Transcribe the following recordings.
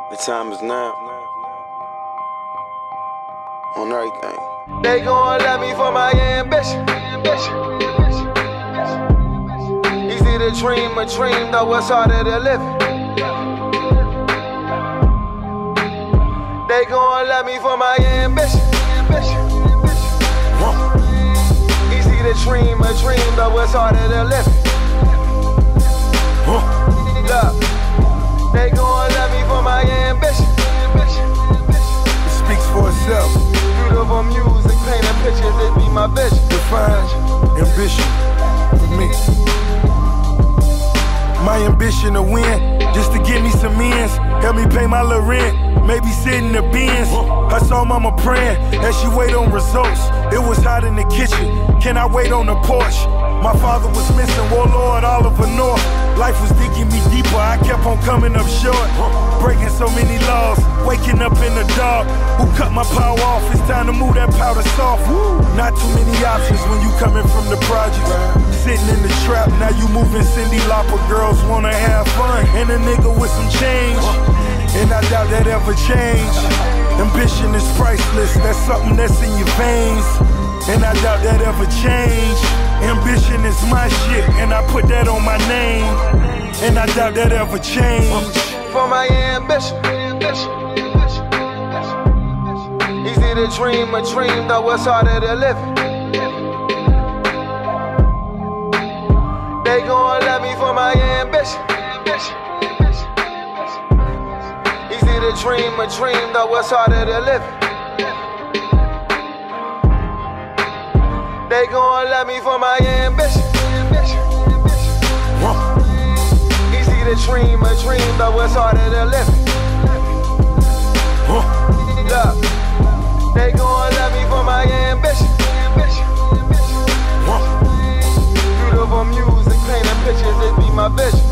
The time is now. On everything. They gon' love me for my ambition. Easy to dream a dream, though it's harder to live it. They gon' love me for my ambition. Easy to dream a dream, though it's harder to live it. Look, they gon' love me for my ambition. It speaks for itself. Beautiful music, painting pictures, it be my vision. Define ambition for me. My ambition to win, just to get me some ends. Help me pay my little rent, maybe sit in the bins. I saw mama praying as she wait on results. It was hot in the kitchen, can I wait on the porch? My father was missing, warlord Oliver North. Life was digging me deeper, I kept on coming up short. Breaking so many laws, waking up in the dark. Who cut my power off? It's time to move that powder soft. Not too many options when you coming from the projects. Sitting in the trap, now you moving Cindy Lauper. Girls wanna have fun, and a nigga with some change. And I doubt that ever change. Ambition is priceless, that's something that's in your veins. And I doubt that ever change. Ambition is my shit, and I put that on my name. And I doubt that ever change. For my ambition. Easy to dream a dream, though it's harder to live it. They gon' love me for my ambition. Easy to dream a dream, though it's harder to live it. They gon' love me for my ambition. Easy to dream a dream, though it's harder to live it. Look, they gon' love me for my ambition. Beautiful music, painting pictures, it be my vision.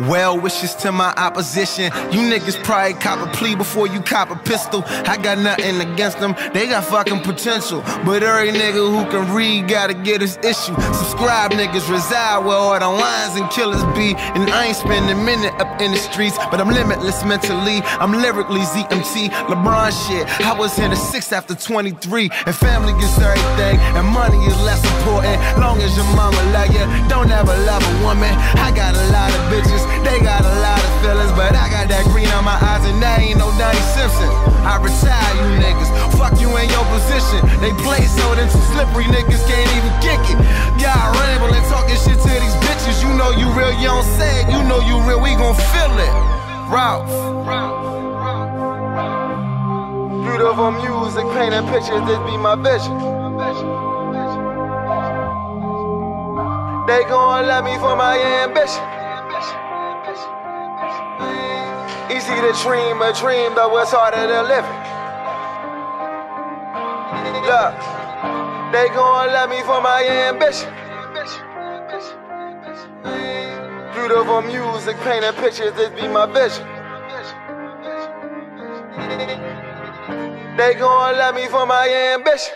Well wishes to my opposition. You niggas probably cop a plea before you cop a pistol. I got nothing against them, they got fucking potential. But every nigga who can read gotta get his issue. Subscribe niggas reside where all the lions and killers be. And I ain't spending a minute up in the streets, but I'm limitless mentally. I'm lyrically ZMT, LeBron shit. I was here to 6 after 23. And family gets everything, and money is less important. Long as your mama love you, don't ever love a woman. I got a lot of bitches, they got a lot of feelings, but I got that green on my eyes, and that ain't no Donnie Simpson. I retire you niggas, fuck you in your position. They play so them too slippery, niggas can't even kick it. Y'all rambling, talking shit to these bitches. You know you real, you don't say it. You know you real, we gon' feel it. Ralph. Beautiful music, painting pictures, this be my vision. They gon' love me for my ambition. Easy to dream a dream, though it's harder to live it. Look, they gon' love me for my ambition. Beautiful music, painting pictures, this be my vision. They gon' love me for my ambition.